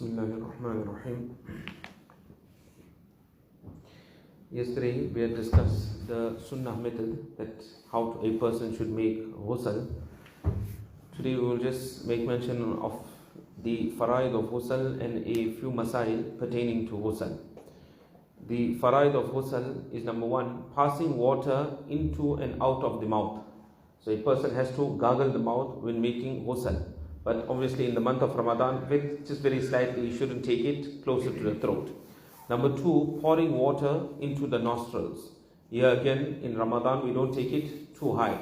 Bismillahirrahmanirrahim. Yesterday we had discussed the Sunnah method, that how a person should make ghusl. Today we will just make mention of the faraid of ghusl and a few Masaa'il pertaining to ghusl. The faraid of ghusl is, number one, passing water into and out of the mouth. So a person has to gargle the mouth when making ghusl. But obviously in the month of Ramadan, just very slightly, you shouldn't take it closer to the throat. Number two, pouring water into the nostrils. Here again, in Ramadan, we don't take it too high.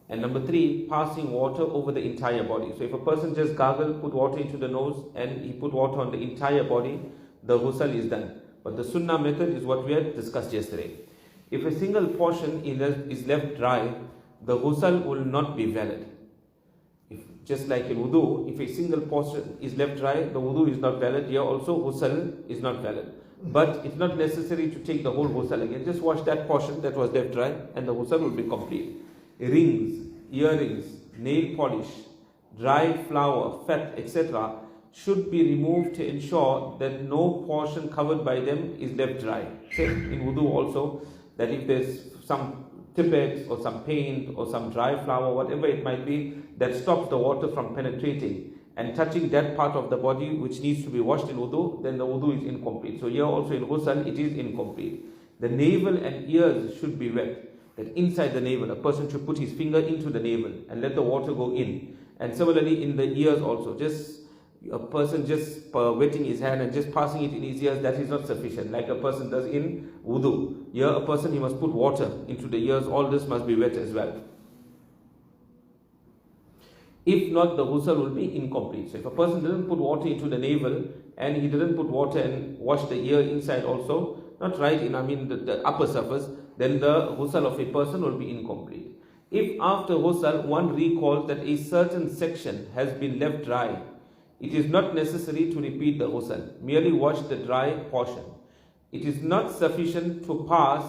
And number three, passing water over the entire body. So if a person just gargle, put water into the nose, and he put water on the entire body, the ghusl is done. But the sunnah method is what we had discussed yesterday. If a single portion is left dry, the ghusl will not be valid. Just like in wudu, if a single portion is left dry, the wudu is not valid. Here also ghusl is not valid. But it's not necessary to take the whole ghusl again. Just wash that portion that was left dry and the ghusl will be complete. Rings, earrings, nail polish, dried flour, fat, etc. should be removed to ensure that no portion covered by them is left dry. Same in wudu also, that if there's some tippets or some paint or some dry flour, whatever it might be, that stops the water from penetrating and touching that part of the body which needs to be washed in wudu, then the wudu is incomplete. So here also in ghusl, it is incomplete. The navel and ears should be wet. That inside the navel, a person should put his finger into the navel and let the water go in. And similarly in the ears also, just a person just wetting his hand and just passing it in his ears, that is not sufficient, like a person does in wudu. Here a person, he must put water into the ears, all this must be wet as well. If not, the ghusl will be incomplete. So if a person didn't put water into the navel and he didn't put water and wash the ear inside also, not right in, the upper surface, then the ghusl of a person will be incomplete. If after ghusl one recalls that a certain section has been left dry, it is not necessary to repeat the ghusl. Merely wash the dry portion. It is not sufficient to pass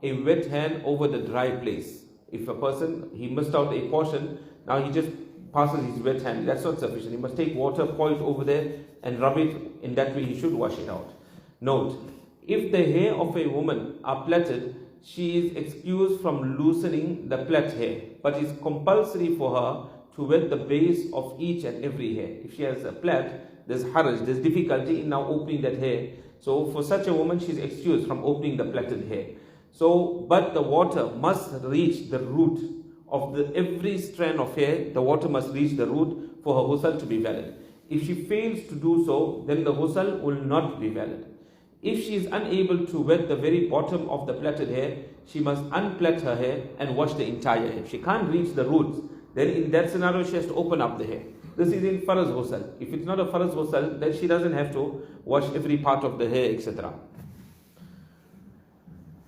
a wet hand over the dry place. If a person, he missed out a portion, now he just passes his wet hand, that's not sufficient. He must take water, pour it over there and rub it. In that way he should wash it out. Note, if the hair of a woman are plaited, she is excused from loosening the plait hair, but it is compulsory for her to wet the base of each and every hair. If she has a plait, there's haraj, there's difficulty in now opening that hair. So for such a woman, she is excused from opening the plaited hair. So, but the water must reach the root of every strand of hair. The water must reach the root for her ghusl to be valid. If she fails to do so, then the ghusl will not be valid. If she is unable to wet the very bottom of the plaited hair, she must unplait her hair and wash the entire hair. If she can't reach the roots, then in that scenario she has to open up the hair. This is in faraz ghusl. If it's not a faraz ghusl, then she doesn't have to wash every part of the hair, etc.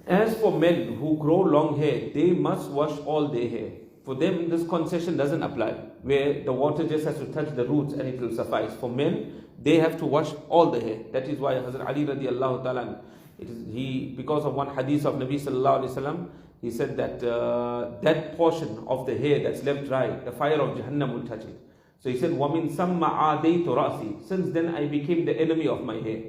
As for men who grow long hair, they must wash all their hair. For them, this concession doesn't apply, where the water just has to touch the roots and it will suffice. For men, they have to wash all the hair. That is why Hazrat Ali radiallahu ta'ala, because of one hadith of Nabi sallallahu alayhi wasallam, he said that that portion of the hair that's left dry, the fire of Jahannam will touch it. So he said, وَمِن ثَمَّ عَادَيْتُ رَأْسِي. Since then I became the enemy of my hair,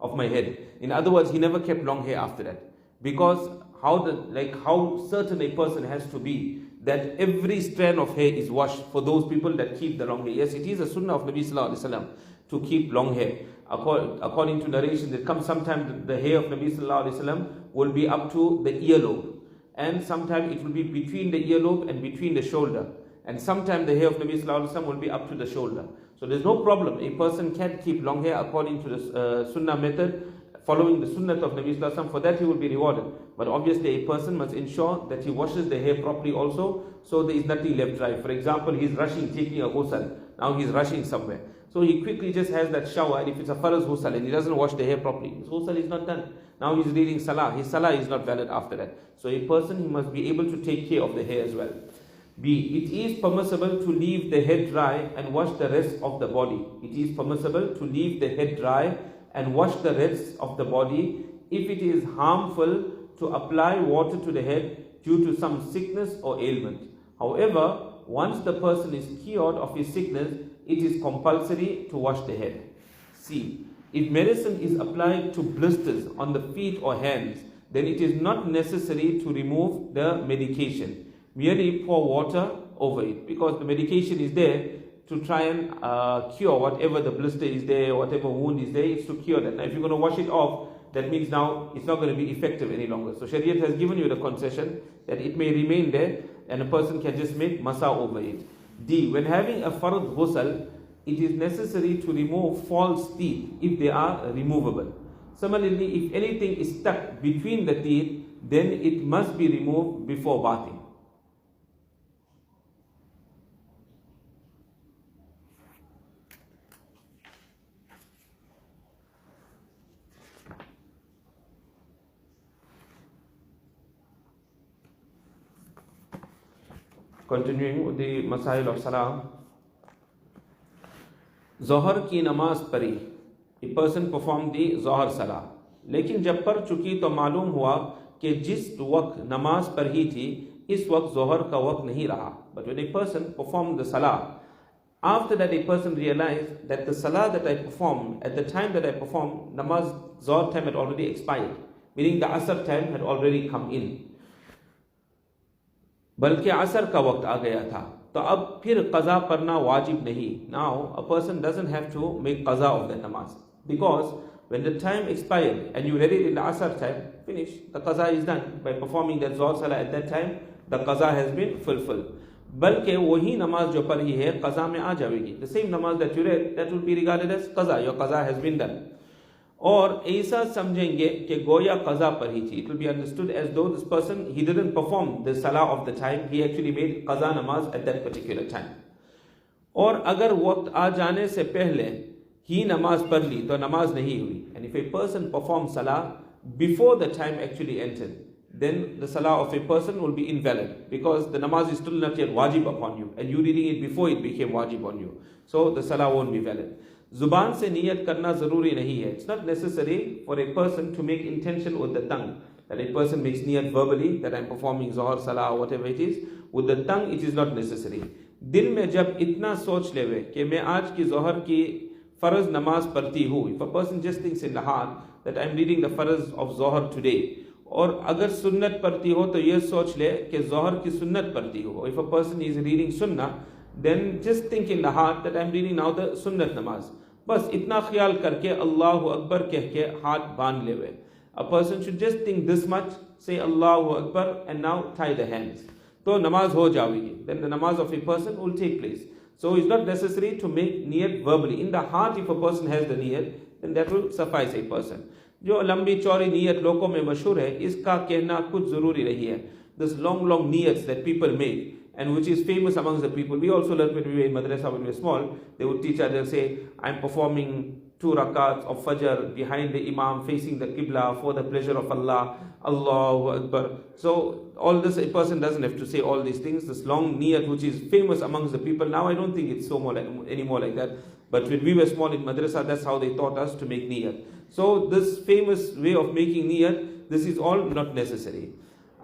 of my head. In other words, he never kept long hair after that. Because how certain a person has to be that every strand of hair is washed for those people that keep the long hair. Yes, it is a sunnah of Nabi sallallahu alaihi wasallam to keep long hair. According to narration, that comes sometime the hair of Nabi sallallahu alaihi wasallam will be up to the earlobe, and sometime it will be between the earlobe and between the shoulder, and sometime the hair of Nabi sallallahu alaihi wasallam will be up to the shoulder. So there's no problem. A person can keep long hair according to the sunnah method, following the sunnah of Nabi sallallahu alaihi wasallam. For that he will be rewarded. But obviously a person must ensure that he washes the hair properly also, so there is nothing left dry. For example, he's rushing, taking a ghusl. Now he's rushing somewhere. So he quickly just has that shower, and if it's a faraz ghusl and he doesn't wash the hair properly, his ghusl is not done. Now he's reading Salaah. His Salaah is not valid after that. So a person, he must be able to take care of the hair as well. B. It is permissible to leave the head dry and wash the rest of the body. It is permissible to leave the head dry and wash the rest of the body if it is harmful to apply water to the head due to some sickness or ailment. However, once the person is cured of his sickness, it is compulsory to wash the head. See, if medicine is applied to blisters on the feet or hands, then it is not necessary to remove the medication. Merely pour water over it, because the medication is there to try and cure whatever the blister is there, whatever wound is there, it's to cure that. Now if you're going to wash it off, that means now it's not going to be effective any longer. So Shariat has given you the concession that it may remain there and a person can just make masa over it. D. When having a fard ghusl, it is necessary to remove false teeth if they are removable. Similarly, if anything is stuck between the teeth, then it must be removed before bathing. Continuing with the Masaa'il of Salaah. Zohar ki namaz pari. A person performed the Zohar Salah. लेकिन जब पढ़ चुकी तो मालूम हुआ कि जिस वक्त नमाज पढ़ी थी इस वक्त जोहर का वक्त नहीं रहा. But when a person performed the Salah, after that a person realized that the Salah that I performed, at the time that I performed, namaz Zohar time had already expired, meaning the Asr time had already come in. बल्कि असर का वक्त आ गया था, तो अब फिर कज़ा पढ़ना वाजिब नहीं. Now a person doesn't have to make qaza of that namaz, because when the time expired and you read it in the asr time, finish, the qaza is done. By performing that Zohar Salah at that time, the qaza has been fulfilled. बल्कि वही नमाज जो पढ़ी है qaza में आ जाएगी. The same namaz that you read, that will be regarded as qaza. Your qaza has been done. और ऐसा समझेंगे कि गोया कज़ा पढ़ी थी. It will be understood as though this person, he didn't perform the salah of the time, he actually made qaza namaz at that particular time. और अगर वक्त आ जाने से पहले ही नमाज पढ़ ली तो नमाज नहीं हुई. And if a person performs salah before the time actually entered, then the salah of a person will be invalid, because the namaz is still not yet wajib upon you, and you reading it before it became wajib on you. So the salah won't be valid. Zuban se niyat karna zaruri nahi hai. It's not necessary for a person to make intention with the tongue. That a person makes niyat verbally, that I'm performing Zohar Salah or whatever it is. With the tongue, it is not necessary. Dil mein jab itna soch lewe कि मैं आज की Zohar की farz namaz पढ़ती हूँ. If a person just thinks in the heart that I'm reading the farz of Zohar today, और अगर सुन्नत पढ़ती हो तो ये सोच ले कि Zohar की सुन्नत पढ़ती हो. If a person is reading sunnah, then just think in the heart that I'm reading now the sunnat namaz. बस इतना ख्याल करके Allahu Akbar कह के हाथ बांध लेवे. A person should just think this much, say Allahu Akbar, and now tie the hands. तो नमाज हो जाएगी. Then the namaz of a person will take place. So it's not necessary to make niyat verbally. In the heart, if a person has the niyat, then that will suffice a person. जो लंबी चौड़ी नियत लोगों में मशहूर है, इसका कहना कुछ जरूरी नहीं है. This long niyats that people make, and which is famous amongst the people. We also learned when we were in madrasa, when we were small, they would teach us, they'll say, I'm performing 2 rakats of Fajr behind the Imam, facing the Qibla for the pleasure of Allah, Allahu Akbar. So all this, a person doesn't have to say all these things. This long niyat which is famous amongst the people. Now I don't think it's anymore like that. But when we were small in madrasa, that's how they taught us to make niyat. So this famous way of making niyat, this is all not necessary.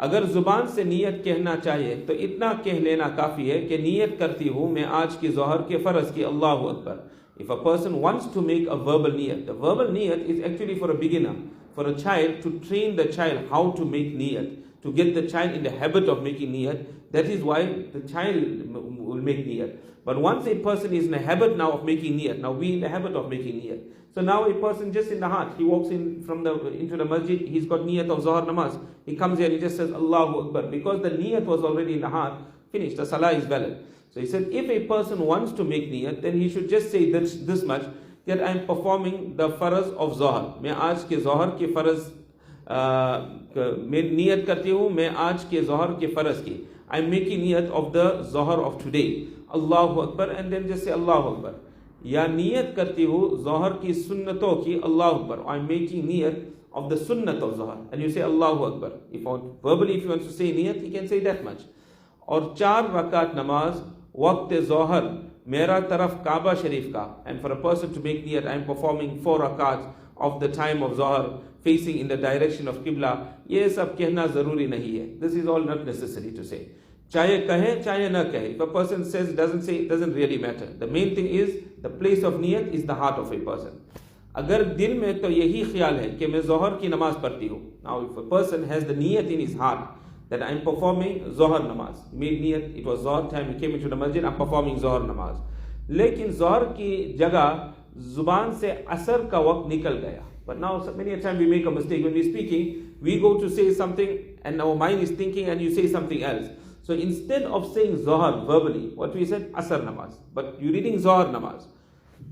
अगर जुबान से नियत कहना चाहिए तो इतना कह लेना काफ़ी है कि नियत करती हूँ मैं आज की ज़ोहर के फ़र्ज़ की अल्लाहु Akbar. If a person wants to make a verbal niyat, the verbal niyat is actually for a beginner, for a child, to train the child how to make niyat, to get the child in the habit of making niyat. That is why the child will make niyat. But once a person is in the habit now of making niyat, now we in the habit of making niyat. So now a person just in the heart, he walks in into the masjid, he's got niyat of Zohar namaz. He comes here and he just says Allahu Akbar. Because the niyat was already in the heart, finished, the salah is valid. So he said, if a person wants to make niyat, then he should just say this much, that I am performing the faraz of Zohar. मैं आज के Zohar के फरज मैं नियत करती हूँ, मैं आज के Zohar के फरज की. I am making niyat of the Zohar of today. Allahu Akbar, and then just say Allahu Akbar. या नियत करती हूँ Zohar की सुन्नतों की Allahu Akbar. I am making niyat of the sunnat of Zohar. And you say Allahu Akbar. Verbally, if you want to say niyat, he can say that much. और 4 रकात नमाज वक्त ज़ोहर मेरा तरफ काबा शरीफ का. And for a person to make niyat, I am performing 4 rakats of the time of Zohar facing in the direction of Qibla. ये सब कहना ज़रूरी नहीं है. This is all not necessary to say. चाहे कहे चाहे न कहे. If a person says, doesn't say, it doesn't really matter. The main thing is the place of niyat is the heart of a person. अगर दिल में तो यही ख्याल है कि मैं जोहर की नमाज पढ़ती हूँ. Now if a person has the niyat in his heart that I am performing zohar namaz, he made niyat, it was zohar time, he came into the masjid, I am performing zohar namaz. लेकिन जोहर की जगह जुबान से असर का वक्त निकल गया. But now many a time we make a mistake when we are speaking, we go to say something and our mind is thinking and you say something else. So instead of saying zohar verbally, what we said, asar namaz, but you're reading zohar namaz.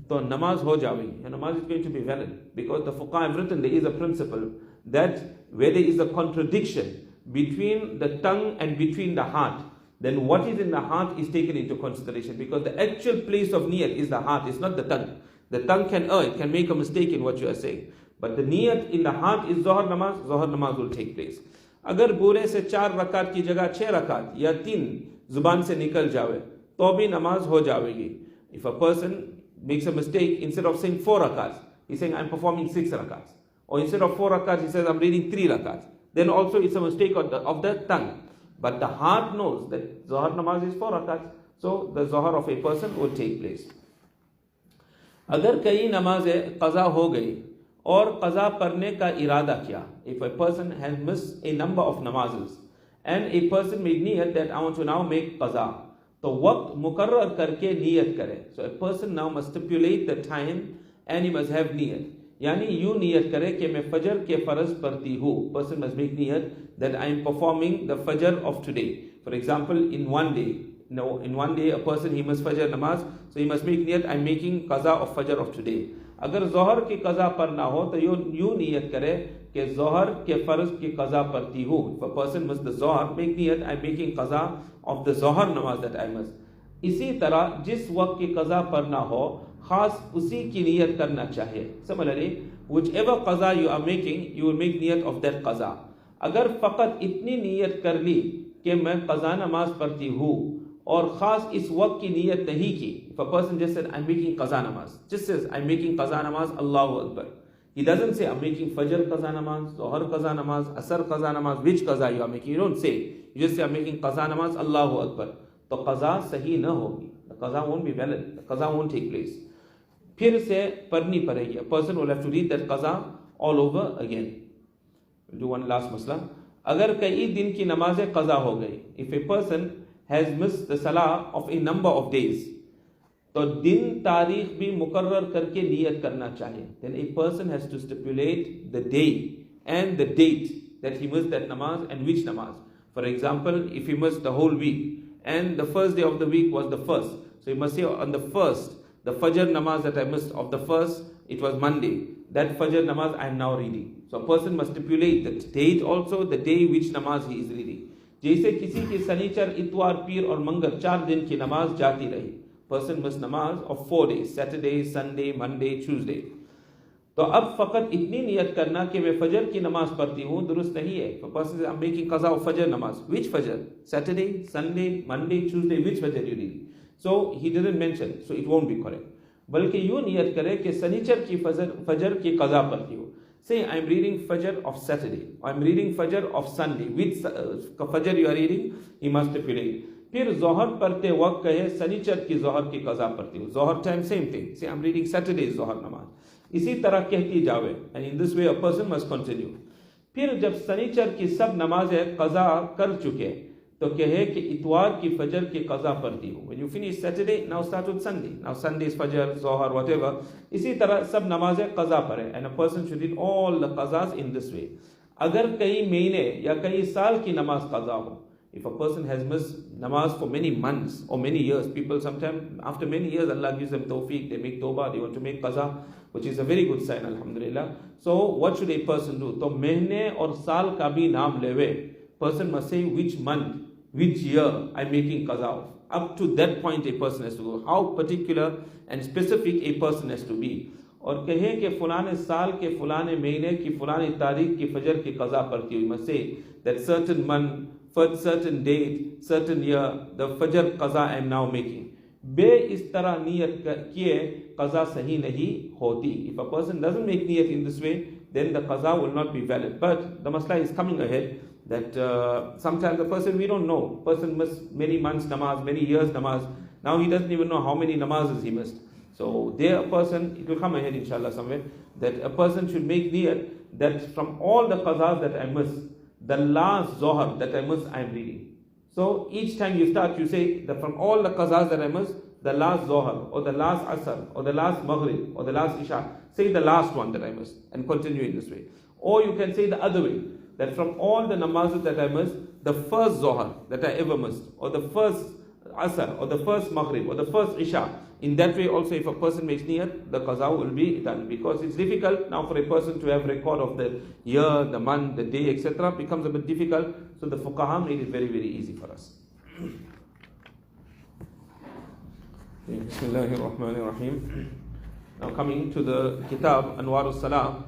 So namaz ho jawegi, and namaz is going to be valid, because the fuqaha have written there is a principle that where there is a contradiction between the tongue and between the heart, then what is in the heart is taken into consideration, because the actual place of niyat is the heart, it's not the tongue. The tongue can err, it can make a mistake in what you are saying, but the niyat in the heart is zohar namaz will take place. अगर पूरे से 4 रकात की जगह 6 रकात या 3 जुबान से निकल जावे तो भी नमाज हो जाएगी. If a person makes a mistake, instead of saying 4 rakats, he's saying I'm performing 6 rakats, or instead of 4 rakats he says I'm reading 3 rakats, then also it's a mistake of the tongue. But the heart knows that zohar namaz is 4 rakats, so the zohar of a person will take place. अगर कई नमाजें कज़ा हो गई और कज़ा पढ़ने का इरादा किया, if a person has missed a number of namazes and a person made niyat that I want to now make qaza, तो वक्त मुकर्रर करके नियत करे. So a person now must stipulate the time and he must have niyat. यानी यूं नियत करे कि मैं फजर के फर्ज पढ़ती हूँ. Person must make niyat that I am performing the fajr of today. For example, in one day a person he must fajr namaz, so he must make niyat I am making qaza of fajr of today. अगर जोहर की कज़ा पढ़ना हो तो यूं नियत करे कि जोहर के फर्ज की कज़ा पढ़ती हूँ. If a person must the zohar, make niyat I am making qaza of the zohar namaz that I must. इसी तरह जिस वक्त की कज़ा पढ़ना हो खास उसी की नियत करना चाहिए. Similarly, whichever qaza you are making, you will make niyat of that qaza. अगर फ़कत इतनी नियत कर ली कि मैं कज़ा नमाज पढ़ती हूँ और ख़ास इस वक्त की नियत नहीं की, if a person just said I'm making qaza namaz, just says I'm making qaza namaz, Allahu Akbar, he doesn't say I'm making fajr qaza namaz, zohar qaza namaz, asar qaza namaz, which qaza you are making, you don't say, you just say I'm making qaza namaz, Allahu Akbar, तो qaza sahi na hogi, the qaza won't be valid, the qaza won't take place. फिर से पढ़नी पड़ेगी, a person will have to read that qaza all over again. We'll do one last masla. अगर कई दिन की नमाज़ें qaza हो गई, if a person has missed the salah of a number of days, तो दिन तारीख भी मुकर्रर करके नियत करना चाहिए. Then a person has to stipulate the day and the date that he missed that namaz and which namaz. For example, if he missed the whole week and the first day of the week was the first, so he must say on the first, the fajr namaz that I missed of the first, it was Monday, that fajr namaz I am now reading. So a person must stipulate the date also, the day which namaz he is reading. जैसे किसी की शनिचर इतवार पीर और मंगल 4 दिन की नमाज जाती रही, person must namaz of 4 days, Saturday, Sunday, Monday, Tuesday. तो अब फकत इतनी नियत करना कि मैं फजर की नमाज पढ़ती हूँ दुरुस्त नहीं है. For person says I'm making qaza of fajr namaz, which fajr? Saturday, Sunday, Monday, Tuesday, which fajr you read? So he didn't mention, so it won't be correct. बल्कि यूँ नियत करे कि शनिचर की फजर की कज़ा पढ़ती हूँ. Say I am reading fajr of Saturday, I am reading fajr of Sunday. Which fajr you are reading? He must stipulate. फिर जोहर पढ़ते वक्त कहे शनिचर की जोहर की कज़ा पढ़ती हूँ. जोहर time same thing. Say I am reading Saturday's जोहर नमाज. इसी तरह कहती जावे. And in this way a person must continue. फिर जब शनिचर की सब नमाजें कज़ा कर चुके तो कहे कि इतवार की फजर की कज़ा पढ़ती हूँ. When you finish Saturday, now start with Sunday. Now Sunday's fajr, zohar, whatever. इसी तरह सब नमाजें कज़ा पढ़े. And a person should read all the qazas in this way. अगर कई महीने या कई साल की नमाज कज़ा हो, if a person has missed namaz for many months or many years, people sometimes after many years Allah gives them tawfiq, they make tawbah, they want to make qaza, which is a very good sign, alhamdulillah. So what should a person do? तो महीने और साल का भी नाम लेवे. Person must say which month, which year I'm making qaza of. Up to that point a person has to go. How particular and specific a person has to be. और कहे कि फलाने साल के फलाने महीने की फलानी तारीख की फजर की कज़ा पढ़ती हुई. Must say that certain month, for certain date, certain year, the fajr qaza I am now making. बे इस तरह नियत किए qaza सही नहीं होती. If a person doesn't make niyat in this way, then the qaza will not be valid. But the masla is coming ahead that sometimes the person, we don't know, person missed many months namaz, many years namaz. Now he doesn't even know how many namazes he missed. So there a person, it will come ahead inshallah somewhere, that a person should make niyat that from all the qazas that I miss, the last zohar that I miss, I am reading. So each time you start, you say that from all the qazas that I miss, the last zohar, or the last asr, or the last maghrib, or the last isha, say the last one that I missed, and continue in this way. Or you can say the other way, that from all the namazes that I missed, the first zohar that I ever missed, or the first asr, or the first maghrib, or the first isha, in that way also if a person makes niyat, the qaza will be done. Because it's difficult now for a person to have record of the year, the month, the day, etc. becomes a bit difficult. So the fuqaha made it very, very easy for us. Bismillahirrahmanirrahim. Now coming to the kitab Anwaar Salaah,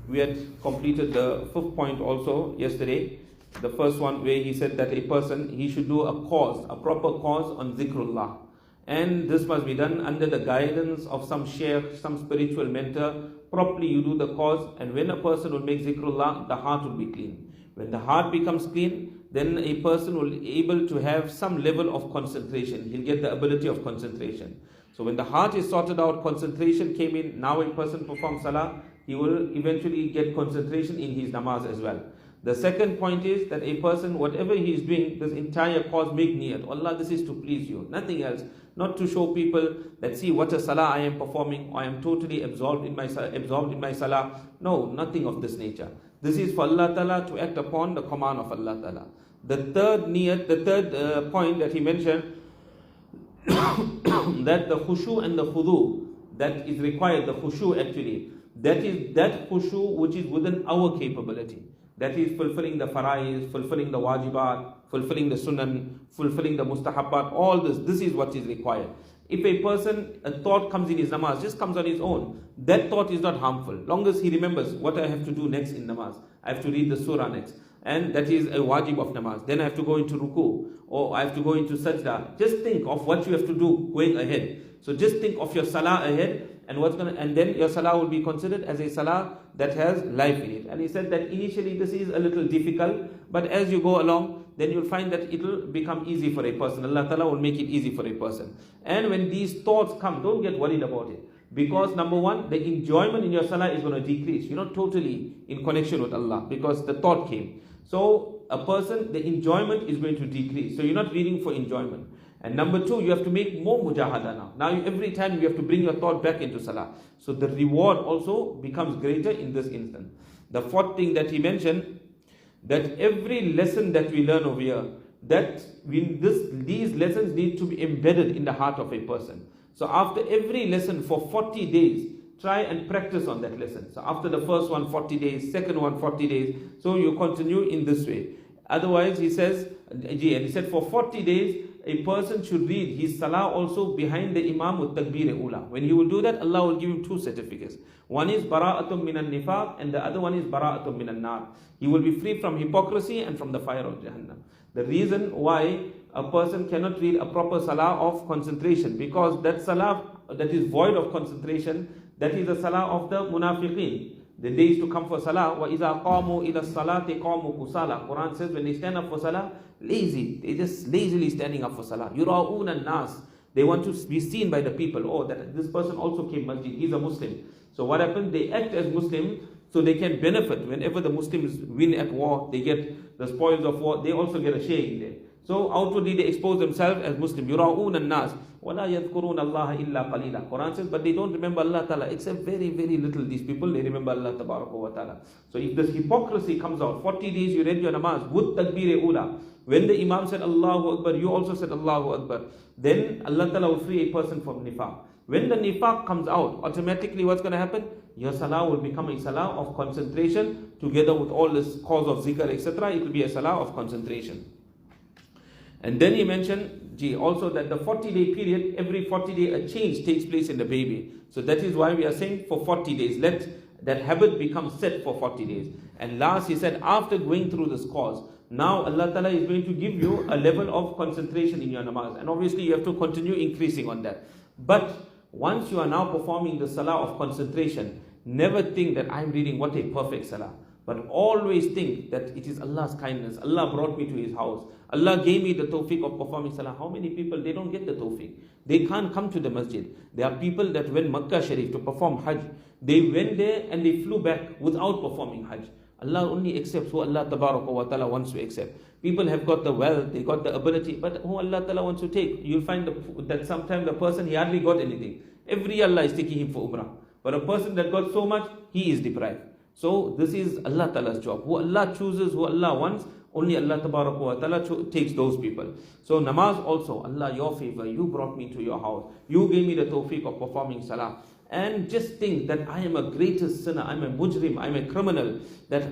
we had completed the 5th point also yesterday. The first one where he said that a person, he should do a course, a proper course on zikrullah. And this must be done under the guidance of some sheikh, some spiritual mentor. Properly you do the course, and when a person will make zikrullah, the heart will be clean. When the heart becomes clean, then a person will be able to have some level of concentration. He'll get the ability of concentration. So when the heart is sorted out, concentration came in, now a person performs salah, he will eventually get concentration in his namaz as well. The second point is that a person, whatever he is doing, this entire cause, make niyat. Allah, this is to please you, nothing else. Not to show people that, see what a salah I am performing, or I am totally absorbed in my salah. No, nothing of this nature. This is for Allah Ta'ala, to act upon the command of Allah Ta'ala. The third niyat, the third point that he mentioned, that the khushu and the khudu that is required, the khushu actually, that is that khushu which is within our capability. That is fulfilling the fara'is, fulfilling the wajibat, fulfilling the sunan, fulfilling the mustahabbat, all this. This is what is required. If a person, a thought comes in his namaz, just comes on his own, that thought is not harmful. Long as he remembers what I have to do next in namaz. I have to read the surah next. And that is a wajib of namaz. Then I have to go into ruku, or I have to go into sajda. Just think of what you have to do going ahead. So just think of your salah ahead, and then your salah will be considered as a salah that has life in it. And he said that initially this is a little difficult, but as you go along, then you'll find that it will become easy for a person. Allah Ta'ala will make it easy for a person. And when these thoughts come, don't get worried about it. Because number one, the enjoyment in your salah is going to decrease. You're not totally in connection with Allah because the thought came. So a person, the enjoyment is going to decrease. So you're not reading for enjoyment. And number two, you have to make more mujahada now. Now every time you have to bring your thought back into salah. So the reward also becomes greater in this instant. The fourth thing that he mentioned, that every lesson that we learn over here, that these lessons need to be embedded in the heart of a person. So after every lesson for 40 days, try and practice on that lesson. So after the first one, 40 days, second one, 40 days. So you continue in this way. Otherwise, he says, and he said for 40 days, a person should read his salah also behind the imam with takbir ula. When he will do that, Allah will give him 2 certificates. One is bara'atum minan nifaq, and the other one is bara'atum minan nar. He will be free from hypocrisy and from the fire of Jahannam. The reason why a person cannot read a proper salah of concentration, because that salah that is void of concentration, that is the salah of the munafiqeen. The days to come for salah, وَإِذَا قَامُوا إِلَى الصَّلَاةِ قَامُوا كُسَالَى. Quran says when they stand up for salah, lazy. They just lazily standing up for salah. يُرَاءُونَ النَّاسِ. They want to be seen by the people. Oh, that this person also came masjid. He's a Muslim. So what happens? They act as Muslim so they can benefit. Whenever the Muslims win at war, they get the spoils of war. They also get a share in there. So outwardly they expose themselves as Muslim. يُرَاءُونَ النَّاسِ وَلَا يَذْكُرُونَ اللَّهَ إِلَّا قَلِيلًا. Quran says, but they don't remember Allah Ta'ala except very, very little. These people, they remember Allah Ta'ala. So if this hypocrisy comes out, 40 days you read your namaz with takbir ula. When the Imam said Allahu Akbar, you also said Allahu Akbar. Then Allah Ta'ala will free a person from nifaq. When the nifaq comes out, automatically what's going to happen? Your salah will become a salah of concentration together with all this cause of zikr, etc. It will be a salah of concentration. And then he mentioned also that the 40-day period, every 40 days a change takes place in the baby. So that is why we are saying for 40 days. Let that habit become set for 40 days. And last he said, after going through this course, now Allah Ta'ala is going to give you a level of concentration in your namaz. And obviously you have to continue increasing on that. But once you are now performing the salah of concentration, never think that I'm reading what a perfect salah. But always think that it is Allah's kindness. Allah brought me to His house. Allah gave me the tawfiq of performing salah. How many people, they don't get the tawfiq? They can't come to the masjid. There are people that went Makkah Sharif to perform Hajj. They went there and they flew back without performing Hajj. Allah only accepts who Allah Tabaraka wa Ta'ala wants to accept. People have got the wealth, they got the ability, but who Allah Ta'ala wants to take. You'll find that sometimes the person, he hardly got anything. Every Allah is taking him for Umrah. But a person that got so much, he is deprived. So this is Allah Ta'ala's job. Who Allah chooses, who Allah wants, only Allah Tabaraka wa Ta'ala takes those people. So namaz also, Allah, your favor, you brought me to your house. You gave me the tawfiq of performing salah. And just think that I am a greatest sinner, I'm a mujrim, I'm a criminal, that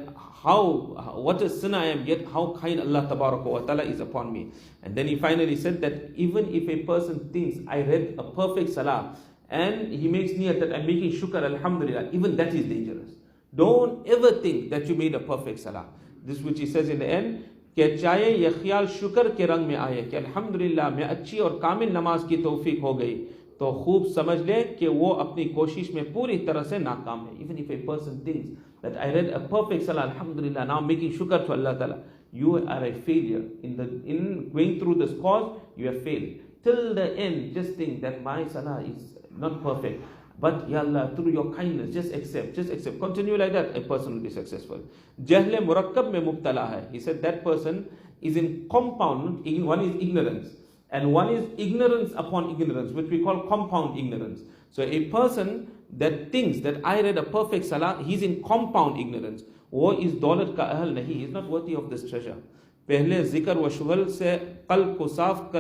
what a sinner I am, yet how kind Allah Tabaraka wa Ta'ala is upon me. And then he finally said that even if a person thinks I read a perfect salah, and he makes niyat that I'm making shukr, alhamdulillah, even that is dangerous. Don't ever think that you made a perfect salah. This which he says in the end, कि चाहे ये ख्याल शुक्र के रंग में आए कि अल्हम्दुलिल्लाह मैं अच्छी और कामिल नमाज की तौफीक हो गई, तो खूब समझ ले कि वो अपनी कोशिश में पूरी तरह से नाकाम है. Even if a person thinks that I read a perfect salah, alhamdulillah, now I'm making shukr to Allah Ta'ala, you are a failure. In going through this course, you have failed. Till the end, just think that my salah is not perfect. But Ya Allah, through your kindness, just accept. Continue like that, a person will be successful. Jahle murakkab mein mubtala hai. He said that person is in compound, one is ignorance, and one is ignorance upon ignorance, which we call compound ignorance. So a person that thinks that I read a perfect salah, he's in compound ignorance. वो इस दौलत का अहल नहीं, he is not worthy of this treasure. पहले जिक्र व शुगल से कल्ब को साफ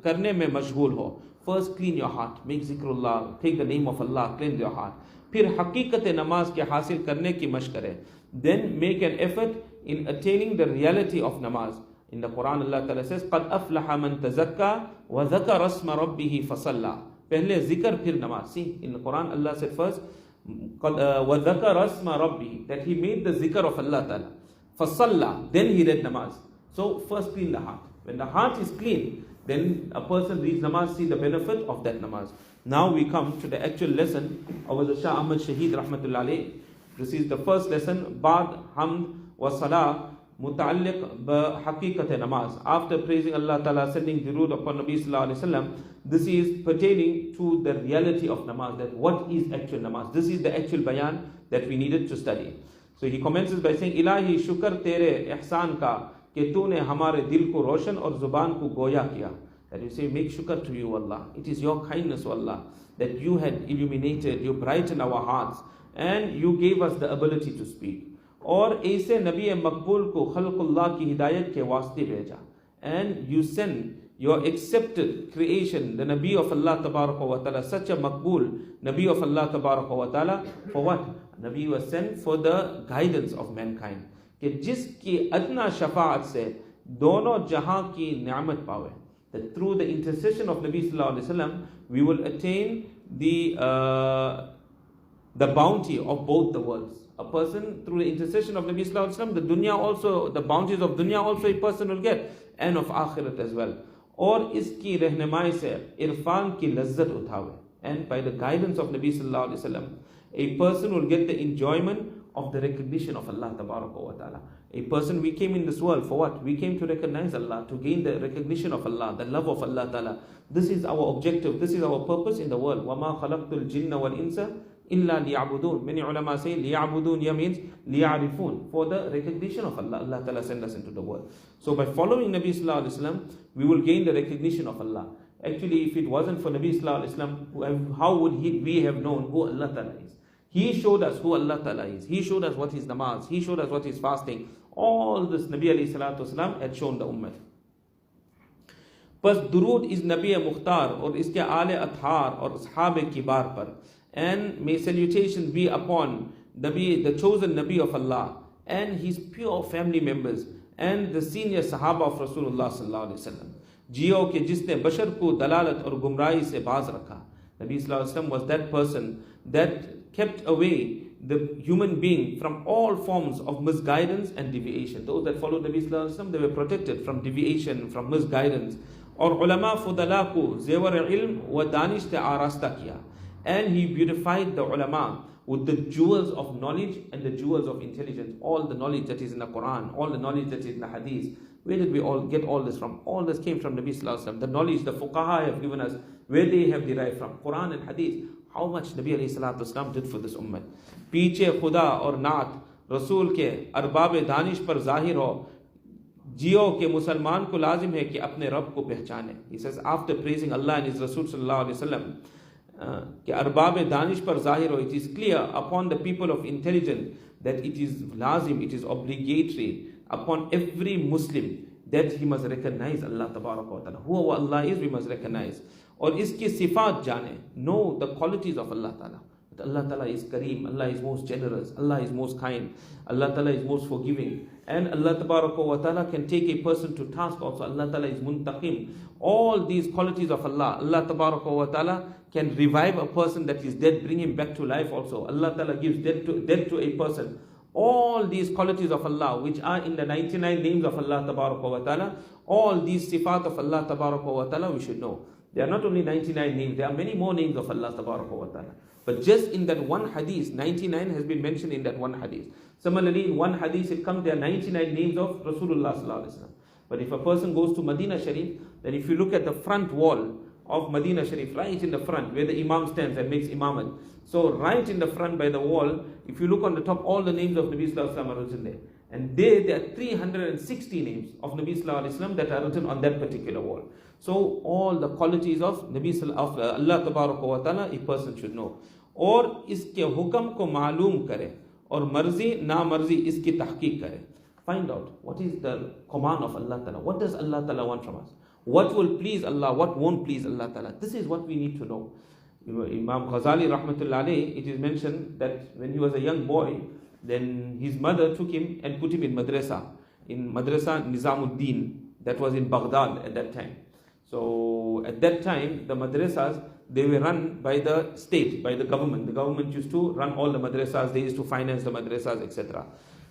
करने में मशगूल हो. First clean your heart, make zikrullah, take the name of Allah, cleanse your heart. फिर हकीकत नमाज के हासिल करने की मशक करें. Then make an effort in attaining the reality of namaz. In the Quran, Allah Ta'ala says, قَدْ أَفْلَحَ مَنْ تَزَكَّى وَذَكَرَ اسْمَ رَبِّهِ فَصَلَّى. पहले zikr फिर namaz. See, in the Quran, Allah said first, وَذَكَرَ اسْمَ رَبِّهِ, that he made the zikr of Allah Ta'ala. فَصَلَّى, then he read namaz. So first clean the heart. When the heart is clean, then a person reads namaz, see the benefit of that namaz. Now we come to the actual lesson of the Shah Ahmad Shaheed Rahmatullah Alayh. This is the first lesson, Ba'd Hamd wa Salah Muta'alliq ba Haqiqat namaz. After praising Allah Ta'ala, sending durood upon Nabi Sallallahu Alaihi Wasallam, this is pertaining to the reality of namaz, that what is actual namaz. This is the actual bayan that we needed to study. So he commences by saying, Ilahi shukr tere ihsan ka, कि तूने हमारे दिल को रोशन और जुबान को गोया किया. That you say, make shukr to you, Allah. It is your kindness, O Allah, that you had illuminated, you brightened our hearts, and you gave us the ability to speak. और ऐसे नबी मकबूल को खल्क़ुल्लाह की हिदायत के वास्ते भेजा. And you send your accepted creation, the Nabi of Allah Tabaraka wa Ta'ala, such a maqbool Nabi of Allah Tabaraka wa Ta'ala, for what? Nabi was sent for the guidance of mankind. कि जिसकी अदना शफाअत से दोनों जहां की नियामत पावे. That through the intercession of Nabi Sallallahu Alaihi Wasallam, we will attain the bounty of both the worlds. A person, through the intercession of Nabi Sallallahu Alaihi Wasallam, the dunya also, the bounties of dunya also a person will get, and of akhirat as well. और इसकी रहनुमाई से इरफान की लज्जत उठावे. And by the guidance of Nabi Sallallahu Alaihi Wasallam, a person will get the enjoyment of the recognition of Allah Tabaraka wa Ta'ala. A person, we came in this world for what? We came to recognize Allah, to gain the recognition of Allah, the love of Allah Ta'ala. This is our objective, this is our purpose in the world. وَمَا خَلَقْتُ الْجِنَّ وَالْإِنسَ إِلَّا لِيَعْبُدُونَ. Many ulama say لِيَعْبُدُونَ ya means لِيَعْرِفُونَ, for the recognition of Allah. Allah Ta'ala sent us into the world. So by following Nabi Sallallahu Alaihi Wasallam, we will gain the recognition of Allah. Actually, if it wasn't for Nabi Sallallahu Alaihi Wasallam, how would we have known who Allah Ta'ala is? He showed us who Allah Ta'ala is. He showed us what is namaz. He showed us what is fasting. All this Nabi Alayhi Salatu Wasalam had shown the ummah. But durood is Nabi Mukhtar और इसके आले अथार और ashab किबार पर. And may salutations be upon Nabi, the chosen Nabi of Allah, and his pure family members, and the senior Sahaba of Rasulullah Sallallahu Alaihi Wasallam. जियो के जिसने बशर को दलालत और गुमराही से बाज रखा. Nabi Sallallahu Alaihi Wasallam was that person that kept away the human being from all forms of misguidance and deviation. Those that followed Nabi Sallallahu Alaihi Wasallam, they were protected from deviation, from misguidance. और उलमा फुदला को ज़ेवर इल्म व दानिश से आरास्ता किया. And he beautified the ulama with the jewels of knowledge and the jewels of intelligence. All the knowledge that is in the Quran, all the knowledge that is in the Hadith. Where did we all get all this from? All this came from Nabi Sallallahu Alaihi Wasallam. The knowledge the fuqaha have given us, where they have derived from. Quran and Hadith. How much Nabi Alayhi Salatu Wasallam did for this ummah. Piche Khuda or Naat, Rasul ke arbab danish par zahir ho, जियो के मुसलमान को लाजिम है कि अपने रब को पहचाने. He says after praising Allah and His Rasul sallallahu alaihi wasallam कि अरबाब दानिश पर जाहिर हो, it is clear upon the people of intelligence that it is lazim, it is obligatory upon every Muslim that he must recognize Allah tabaraka wa ta'ala. Who Allah is, we must recognize. और इसकी सिफात जाने, know the qualities of Allah ta'ala. Allah Ta'ala is Kareem, Allah is most generous, Allah is most kind, Allah Ta'ala is most forgiving, and Allah Ta'ala can take a person to task also. Allah Ta'ala is Muntaqim. All these qualities of Allah, Allah Ta'ala can revive a person that is dead, bring him back to life also. Allah Ta'ala gives death to a person. All these qualities of Allah, which are in the 99 names of Allah Ta'ala, all these sifat of Allah Ta'ala, we should know. There are not only 99 names, there are many more names of Allah Ta'ala. But just in that one hadith, 99 has been mentioned in that one hadith. Similarly, in one hadith it comes, there are 99 names of Rasulullah sallallahu alaihi wasallam. But if a person goes to Medina Sharif, then if you look at the front wall of Medina Sharif, right in the front, where the Imam stands and makes imamat. So right in the front by the wall, if you look on the top, all the names of Nabi sallallahu alaihi wasallam are written there. And there are 360 names of Nabi sallallahu alaihi wasallam that are written on that particular wall. So all the qualities of Allah Tabaraka wa Ta'ala, a person should know. और इसके हुक्म को मालूम करे और मर्जी ना मर्जी इसकी तहकीक करे. Find out what is the command of Allah Ta'ala. What does Allah Ta'ala want from us? What will please Allah? What won't please Allah Ta'ala? This is what we need to know. Imam Ghazali rahmatullah alayhi, it is mentioned that when he was a young boy, then his mother took him and put him in madrasa Nizamuddin, that was in Baghdad at that time. So at that time, the madrasas, they were run by the state, by the government. The government used to run all the madrasas, they used to finance the madrasas, etc.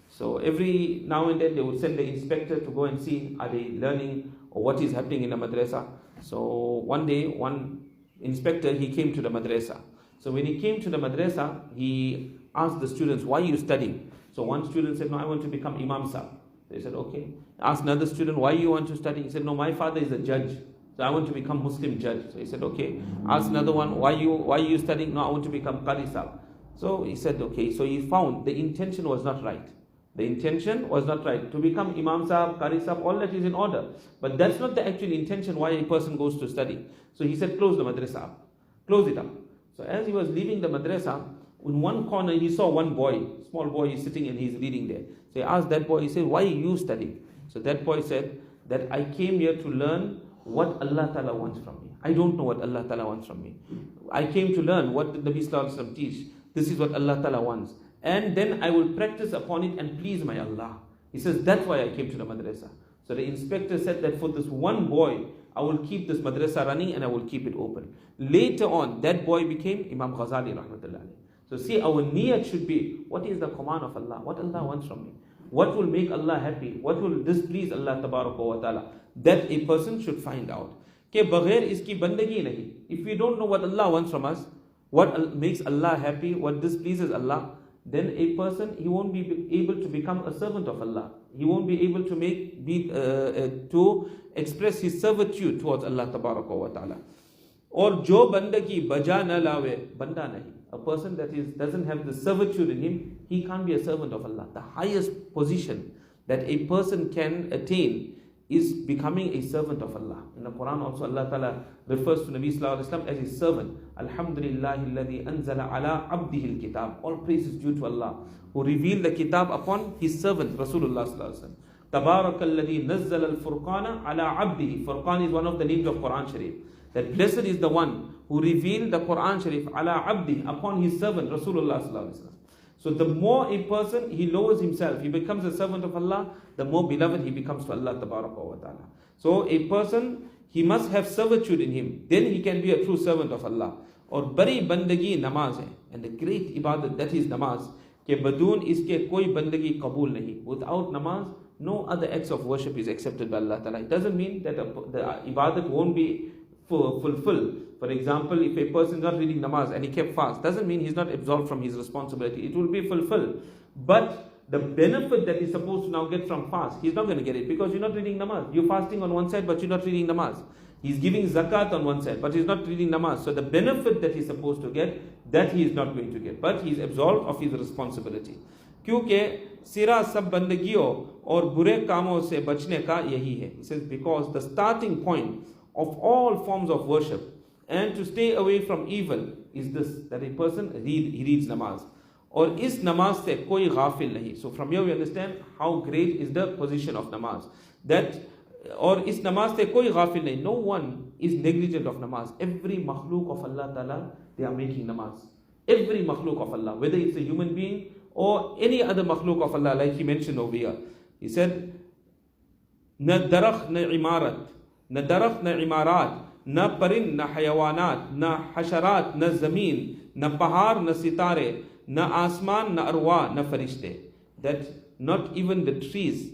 So every now and then they would send the inspector to go and see, are they learning or what is happening in the madrasa. So one day, one inspector, he came to the madrasa. So when he came to the madrasa, he asked the students, why are you studying? So one student said, no, I want to become Imam Saheb. They said, okay. Asked another student, why you want to study? He said, no, my father is a judge, so I want to become Muslim judge. So he said, okay. Asked another one, why are you studying? No, I want to become Qari Saheb. So he said, okay. So he found the intention was not right. The intention was not right. To become Imam Saheb, Qari Saheb, all that is in order. But that's not the actual intention why a person goes to study. So he said, close the madrasa. Close it up. So as he was leaving the madrasa, in one corner he saw one boy, small boy, is sitting and he's reading there. So he asked that boy, he said, why are you studying? So that boy said, that I came here to learn what Allah Ta'ala wants from me. I don't know what Allah Ta'ala wants from me. I came to learn what the Nabi Sallallahu Alaihi Wasallam teach. This is what Allah Ta'ala wants. And then I will practice upon it and please my Allah. He says, that's why I came to the madrasa. So the inspector said that for this one boy, I will keep this madrasa running and I will keep it open. Later on, that boy became Imam Ghazali rahmatullah. So see, our niyat should be, what is the command of Allah? What Allah wants from me? What will make Allah happy? What will displease Allah tabaraka wa ta'ala? That a person should find out. Ke baghair iski bandagi nahi. If we don't know what Allah wants from us, what makes Allah happy, what displeases Allah, then a person, he won't be able to become a servant of Allah. He won't be able to to express his servitude towards Allah tabaraka wa ta'ala. Or jo bandagi baja na lawe, banda nahi. A person that doesn't have the servitude in him, he can't be a servant of Allah. The highest position that a person can attain is becoming a servant of Allah. In the Quran also Allah Ta'ala refers to Nabi Sallallahu Alaihi Wasallam as his servant. Alhamdulillahi alladhi anzala ala abdihi al-kitab. All praise is due to Allah, who revealed the kitab upon his servant Rasulullah Sallallahu Alaihi Wasallam. Tabarak alladhi nazzala al-furqana ala abdihi. Furqan is one of the names of Quran Sharif. That blessed is the one who revealed the Quran Sharif ala abdi, upon his servant Rasulullah Sallallahu Alaihi Wasallam. So the more a person, he lowers himself, he becomes a servant of Allah, the more beloved he becomes to Allah Tabaraka wa Ta'ala. So a person, he must have servitude in him, then he can be a true servant of Allah. Or bari bandagi namaz hai, and the great ibadat, that is namaz. Ke badoon iske koi bandagi kabul nahi. Without namaz, no other acts of worship is accepted by Allah Ta'ala. It doesn't mean that the ibadat won't be fulfill. For example, if a person is not reading namaz and he kept fast, doesn't mean he's not absolved from his responsibility. It will be fulfilled. But the benefit that he's supposed to now get from fast, he's not going to get it because you're not reading namaz. You're fasting on one side, but you're not reading namaz. He's giving zakat on one side, but he's not reading namaz. So the benefit that he's supposed to get, that he is not going to get. But he's absolved of his responsibility. क्योंकि सिरा सब बंदगियों और बुरे कामों से बचने का यही है. He says because the starting point of all forms of worship and to stay away from evil is this, that a person reads namaz. और इस नमाज से कोई गाफिल नहीं. So from here we understand how great is the position of namaz. That और इस नमाज से कोई गाफिल नहीं. No one is negligent of namaz. Every makhluk of Allah Ta'ala, they are making namaz. Every makhluk of Allah, whether it's a human being or any other makhluk of Allah, like he mentioned over here. He said, na darakh na imarat, na darakh na imarat, na parin na hayawanat, na hasharat na zameen, na pahar na sitare, na asman na arwa na farishte. That not even the trees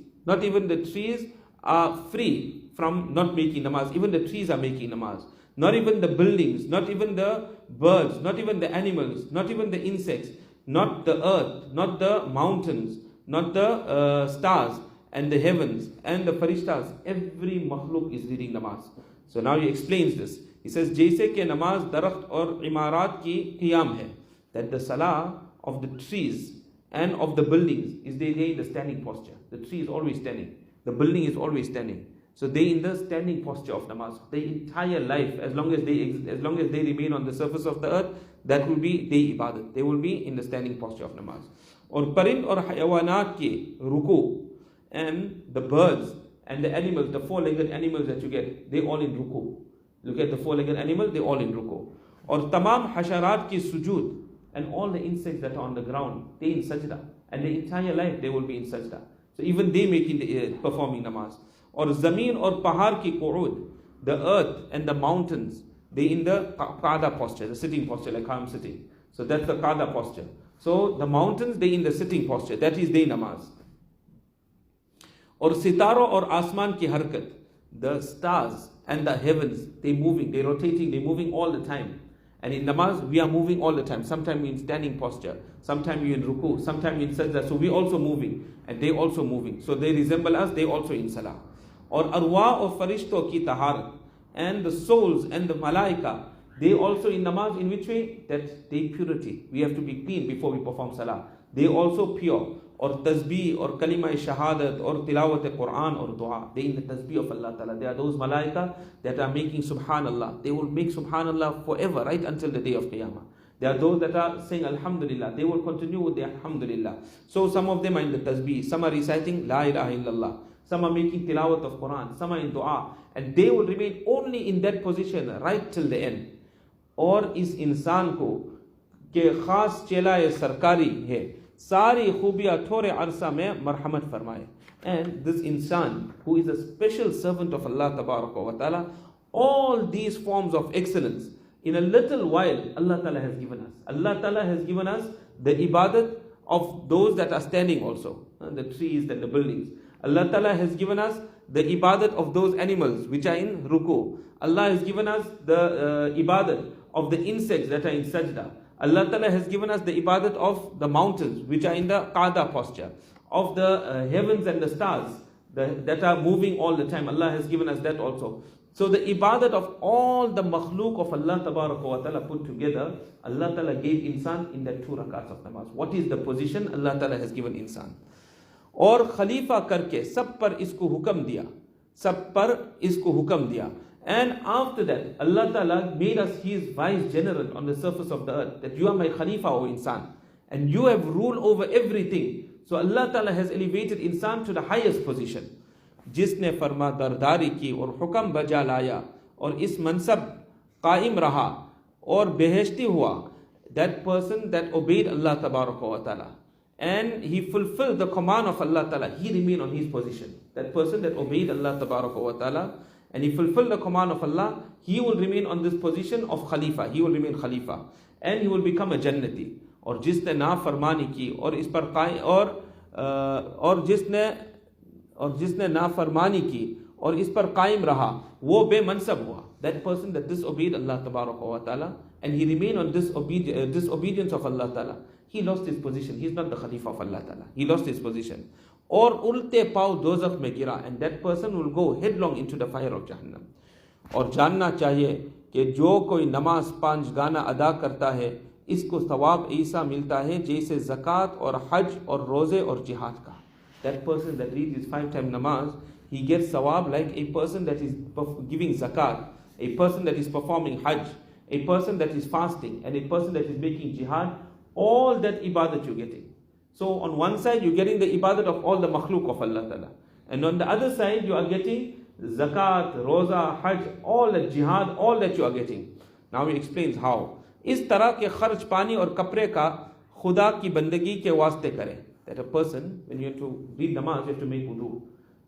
are free from not making namaz. Even the trees are making namaz. Not even the buildings, not even the birds, not even the animals, not even the insects, not the earth, not the mountains, not the stars and the heavens and the farishtas. Every makhluk is reading namaz. So now he explains this. He says, जैसे कि नमाज दरख्त और इमारात की क़ियाम है, that the salah of the trees and of the buildings is they in the standing posture. The tree is always standing. The building is always standing. So they in the standing posture of namaz. Their entire life, as long as they remain on the surface of the earth, that will be their ibadat. They will be in the standing posture of namaz. Or parind or hayawanat ke ruku, and the birds and the animals, the four-legged animals that you get, they all in ruku. Look at the four-legged animal, they all in ruku. Or tamam hasharat ki sujud, and all the insects that are on the ground, they in sajda. And their entire life they will be in sajda. So even they performing namaz. Or zameen or pahar ki qu'ud, the earth and the mountains, they in the qada posture, the sitting posture, like how I'm sitting. So that's the qada posture. So the mountains, they in the sitting posture, that is their namaz. Or sitaro or asman ki harkat, the stars and the heavens, they moving, they rotating, they moving all the time. And in namaz, we are moving all the time. Sometimes we in standing posture, sometimes we in ruku, sometimes we in sajda. So we also moving, and they also moving. So they resemble us, they also in salah. Or arwa or farishto ki tahaarat, and the souls and the malaika, they also in namaz, in which way? That they purity. We have to be clean before we perform salah. They also pure. Or tasbih, or kalima shahadat, or tilawat Quran, or dua. They in the tasbih of Allah Ta'ala. They are those malaika that are making subhanallah. They will make subhanallah forever, right until the day of Qiyamah. There are those that are saying alhamdulillah. They will continue with the alhamdulillah. So some of them are in the tasbih. Some are reciting la ilaha illallah. Some are making tilawat of Quran. Some are in dua. And they will remain only in that position right till the end. Or is insan ko ke khas chela sarkari hai. Sari khubiya thore arsa mein marhamat farmaye. And this insan, who is a special servant of Allah Tabaraka wa Ta'ala, all these forms of excellence, in a little while, Allah Ta'ala has given us. Allah Ta'ala has given us the ibadat of those that are standing also, the trees and the buildings. Allah Ta'ala has given us the ibadat of those animals which are in ruku. Allah has given us the ibadat of the insects that are in sajda. Allah Ta'ala has given us the ibadat of the mountains which are in the qada posture, of the heavens and the stars that are moving all the time. Allah has given us that also. So the ibadat of all the makhluk of Allah wa Ta'ala put together, Allah Ta'ala gave insan in that 2 rakats of namaz. What is the position Allah Ta'ala has given insan? और खलीफा करके सब पर इसको हुक्म दिया, सब पर इसको हुक्म दिया. And after that, Allah Ta'ala made us His vice general on the surface of the earth, that you are my Khalifa, O insan, and you have rule over everything. So Allah Ta'ala has elevated insan to the highest position. जिसने फरमा दरदारी की और हुक्म बजा लाया और इस मनसब कायम रहा और बेहेश्ती हुआ, that person that obeyed Allah Tabaraka wa Ta'ala and he fulfilled the command of Allah Ta'ala, he remained on his position. That person that obeyed Allah Tabaraka wa Ta'ala and he fulfilled the command of Allah, he will remain on this position of Khalifa. He will remain Khalifa and he will become a Jannati. और जिसने नाफरमानी की और इस पर और जिसने नाफरमानी की और इस पर कायम रहा, वो बेमनसब हुआ. That person that disobeyed Allah tabaraka wa ta'ala and he remained on disobedience of Allah ta'ala, he lost his position. He is not the Khalifa of Allah ta'ala. He lost his position. और उल्टे पाव दोज़ख में गिरा, and that person will go headlong into the fire of Jahannam. और जानना चाहिए कि जो कोई नमाज 5 गाना अदा करता है, इसको सवाब ऐसा मिलता है जैसे ज़कात और हज और रोज़े और जिहाद का. That person that reads his 5-time namaz, he gets sawab like a person that is giving zakat, a person that is performing hajj, a person that is fasting, and a person that is making jihad. All that ibadat you're getting. So on one side you're getting the ibadat of all the makhluk of Allah Ta'ala, and on the other side you are getting zakat, roza, hajj, all that jihad, all that you are getting. Now he explains how. इस तरह के खर्च पानी और कपड़े का खुदा की बंदगी के वास्ते करें. That a person, when you have to read namaz, you have to make wudu.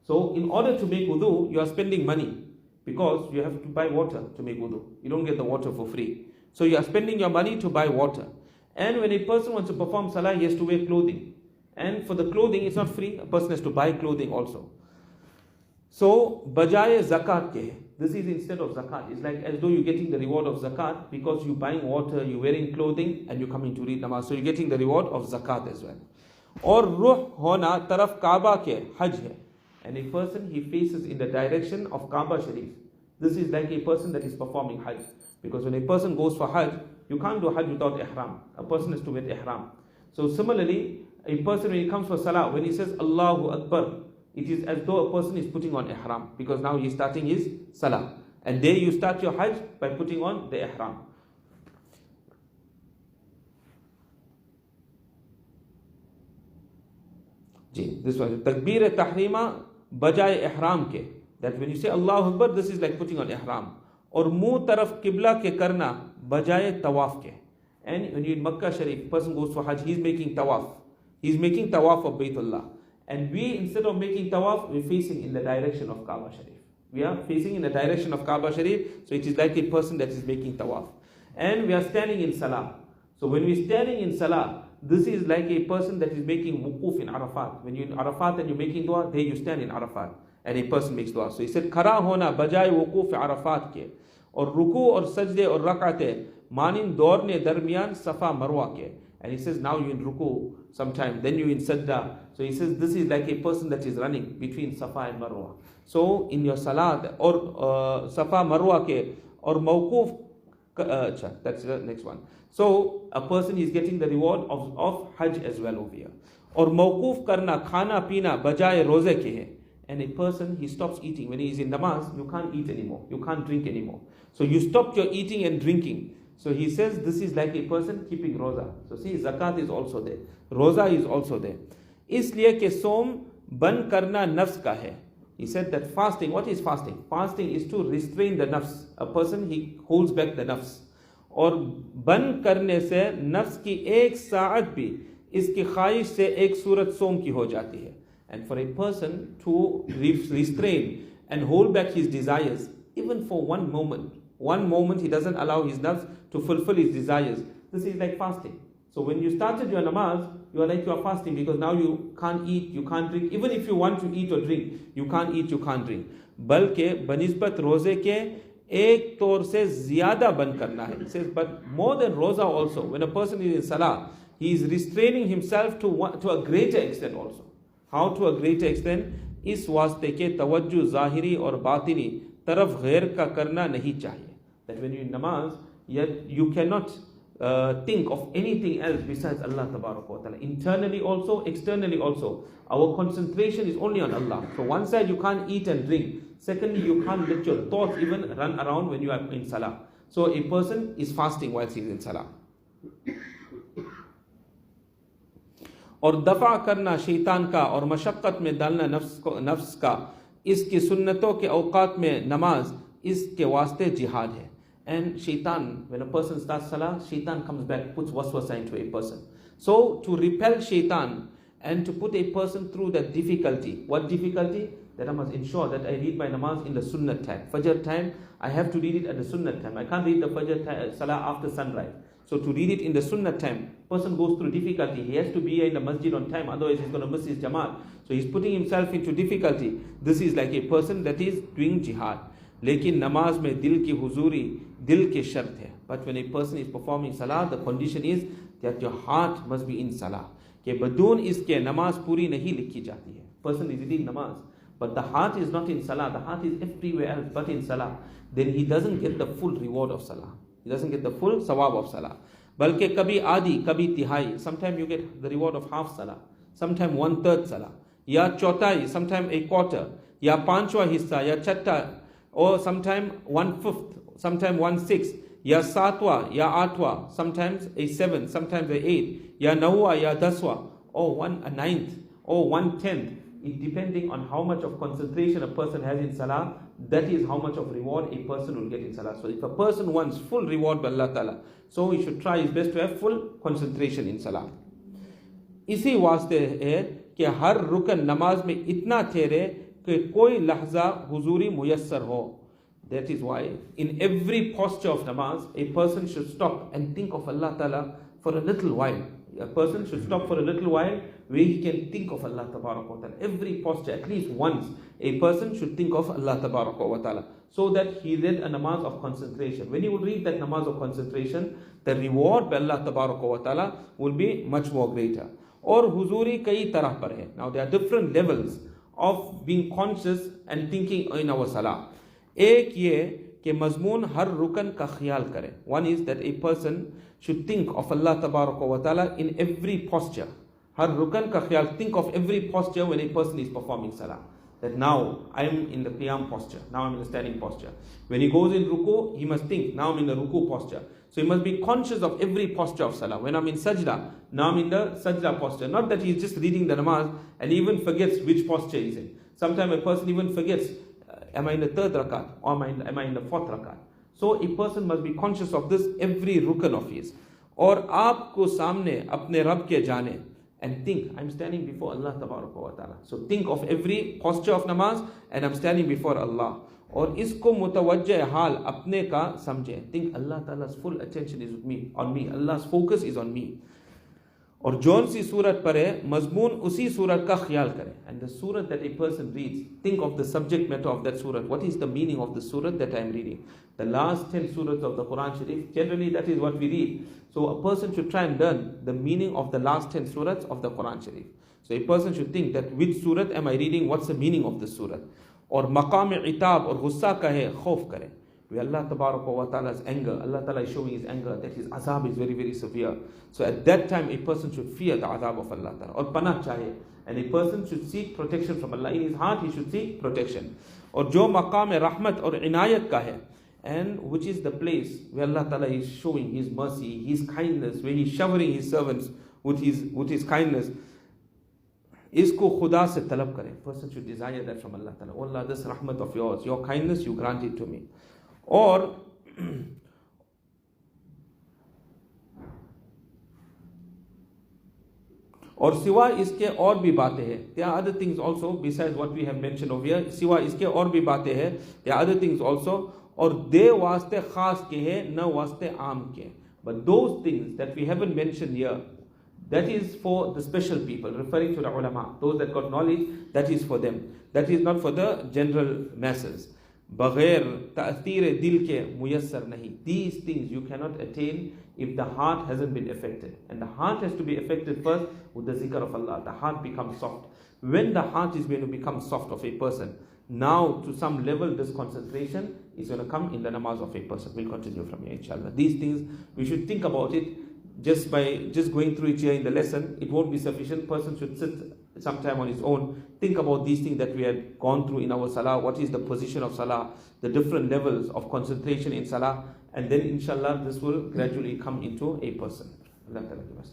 So in order to make wudu, you are spending money because you have to buy water to make wudu. You don't get the water for free. So you are spending your money to buy water. And when a person wants to perform salah, he has to wear clothing. And for the clothing, it's not free. A person has to buy clothing also. So, bajaye zakat ke. This is instead of zakat. It's like as though you're getting the reward of zakat because you're buying water, you're wearing clothing, and you're coming to read namaz. So you're getting the reward of zakat as well. और रूह होना तरफ काबा के हज है. And a person, he faces in the direction of Kaaba Sharif. This is like a person that is performing hajj. Because when a person goes for hajj, you can't do hajj without ihram. A person has to wear ihram. So similarly, a person when he comes for salah, when he says Allahu Akbar, it is as though a person is putting on ihram. Because now he is starting his salah. And there you start your hajj by putting on the ihram. This one, takbir tahrima bajay ihram ke. That when you say Allahu Akbar, this is like putting on ihram. Or muh taraf qibla ke karna bajay tawaf ke. And when you in Makkah Sharif, person goes for hajj, he's making tawaf. He's making tawaf of Baytullah. And we, instead of making tawaf, we're facing in the direction of Kaaba Sharif. We are facing in the direction of Kaaba Sharif, so it is like a person that is making tawaf. And we are standing in salah. So when we're standing in salah, this is like a person that is making wukuf in Arafat. When you're in Arafat and you're making dua, there you stand in Arafat. And a person makes dua. So he said, Khara hona bajai wukuf Arafat ke. Or ruku or sajde or rakate. Manin dorne darmiyan safa marwa ke. And he says, now you're in ruku sometime. Then you're in sajda. So he says, this is like a person that is running between safa and marwa. So in your salat, or safa marwa ke, or mawkuf, that's the next one. So a person is getting the reward of hajj as well over here. Or mawkuf karna khana pina bajaye roze ke hai. And a person, he stops eating. When he is in namaz, you can't eat anymore. You can't drink anymore. So you stopped your eating and drinking. So he says this is like a person keeping roza. So see, zakat is also there. Roza is also there. Isliye ke som ban karna nafs ka hai. He said that fasting, what is fasting? Fasting is to restrain the nafs. A person, he holds back the nafs. और बंद करने से नफ्स की एक साअत भी इसकी ख्वाहिश से एक सूरत सोम की हो जाती है. And for a person to restrain and hold back his desires, even for one moment he doesn't allow his nafs to fulfill his desires. This is like fasting. So when you started your namaz, you are like you are fasting because now you can't eat, you can't drink. Even if you want to eat or drink, you can't eat, you can't drink. बल्कि बनिस्बत रोजे के एक तौर से ज़्यादा बंद करना है. It says, but more than roza also, when a person is in salah, he is restraining himself to a greater extent also. How to a greater extent? इस वास्ते के तवज्जो ज़ाहिरी और बातिनी तरफ गैर का करना नहीं चाहिए. That when you in namaz, yet you cannot think of anything else besides Allah Tabaraka wa Ta'ala. Internally also, externally also. Our concentration is only on Allah. So one side you can't eat and drink. Secondly, you can't let your thoughts even run around when you are in salah. So a person is fasting whilst he is in salah. और दफा करना शैतान का और मशक्क़त में डालना नफ्स का इसकी सुन्नतों के औकात में नमाज इसके वास्ते जिहाद है. And shaitan, when a person starts salah, shaitan comes back, puts waswasa into a person. So to repel shaitan and to put a person through that difficulty. What difficulty? That I must ensure that I read my namaz in the sunnah time. Fajr time, I have to read it at the sunnah time. I can't read the Fajr salah after sunrise. So to read it in the sunnah time, person goes through difficulty. He has to be in the masjid on time, otherwise he's going to miss his jamaat. So he's putting himself into difficulty. This is like a person that is doing jihad. Lekin namaz mein dil ki huzuri, dil ke shart hai. But when a person is performing salah, the condition is that your heart must be in salah. Ke badun iske namaz puri nahi likhi jati hai. Person is reading namaz, but the heart is not in salah. The heart is everywhere else but in salah. Then he doesn't get the full reward of salah. He doesn't get the full sawab of salah. Balke kabhi adi, kabhi tihai. Sometimes you get the reward of half salah. Sometimes 1/3 salah. Ya chotai, sometimes a quarter. Ya panchwa hissa, ya chatta. Or sometimes 1/5, sometimes 1/6. Ya satwa, ya atwa. Sometimes a 7, sometimes a 8. Ya nawa, ya daswa. Or 1/9, or 1/10. It depending on how much of concentration a person has in salah, that is how much of reward a person will get in salah. So if a person wants full reward by Allah Ta'ala, so he should try his best to have full concentration in salah. इसी वास्ते है कि हर रुकन नमाज में इतना ठहरे कि कोई लहजा हुजूरी मुयस्सर हो. That is why in every posture of namaz, a person should stop and think of Allah Ta'ala for a little while. A person should stop for a little while where he can think of Allah Ta'ala. Every posture, at least once, a person should think of Allah Ta'ala, so that he read a namaz of concentration. When he would read that namaz of concentration, the reward by Allah Ta'ala will be much more greater. Or huzuri kai tarah par hai. Now there are different levels of being conscious and thinking in our salah. Ek ye कि मजमून हर रुकन का ख्याल करे. One is that a person should think of Allah Ta'ala in every posture. हर रुकन का ख्याल, think of every posture when a person is performing salah. That now I am in the qiyam posture, now I'm in the standing posture. When he goes in ruku, he must think, now I'm in the ruku posture. So he must be conscious of every posture of salah. When I'm in sajda, now I'm in the sajda posture. Not that he's just reading the namaz and even forgets which posture he's in. Sometimes a person even forgets, am I in the third rakat or am I in the fourth rakat? So a person must be conscious of this every rukan of his. और आपको सामने अपने रब के जाने, and think, I'm standing before Allah Ta'ala. So think of every posture of namaz and I'm standing before Allah. और इसको मुतवज्जह हाल अपने का समझे. Think Allah Ta'ala's full attention is with me, on me. Allah's focus is on me. और जौन सी सूरत पढ़े मजमून उसी सूरत का ख्याल करे. And the surah that a person reads, think of the subject matter of that surah. What is the meaning of the surah that I am reading? The last 10 surahs of the Quran Sharif, generally that is what we read. So a person should try and learn the meaning of the last 10 surahs of the Quran Sharif. So a person should think that which surah am I reading, what's the meaning of the surah. और मकाम इताब और गुस्सा का है खौफ करे. Where Allah Ta'ala's anger, Allah Ta'ala is showing his anger, that his azab is very, very severe. So at that time, a person should fear the azab of Allah Ta'ala. Or panah chahe. And a person should seek protection from Allah. In his heart, he should seek protection. Or jo maqam rahmat or inayat ka hai. And which is the place where Allah Ta'ala is showing his mercy, his kindness, where he's showering his servants with his kindness. Isko khuda se talab kare. A person should desire that from Allah Ta'ala. Oh Allah, this rahmat of yours, your kindness, you grant it to me. और सिवा इसके और भी बातें हैं. There are other things also besides what we have mentioned over here. सिवा इसके और भी बातें हैं. There are other things also. और दे वास्ते खास के हैं, न वास्ते आम के. But those things that we haven't mentioned here, that is for the special people, referring to the ulama, those that got knowledge, that is for them. That is not for the general masses. बगैर तासीर दिल के मुयस्सर नहीं. These things you cannot attain if the heart hasn't been affected. And the heart has to be affected first with the zikr of Allah. The heart becomes soft. When the heart is going to become soft of a person, now to some level this concentration is going to come in the namaz of a person. We'll continue from here inshallah. These things we should think about it. Just by going through it here in the lesson, it won't be sufficient. Person should sit sometime on his own, think about these things that we had gone through in our salah. What is the position of salah, the different levels of concentration in salah, and then inshallah this will gradually come into a person. Allah Ta'ala give us.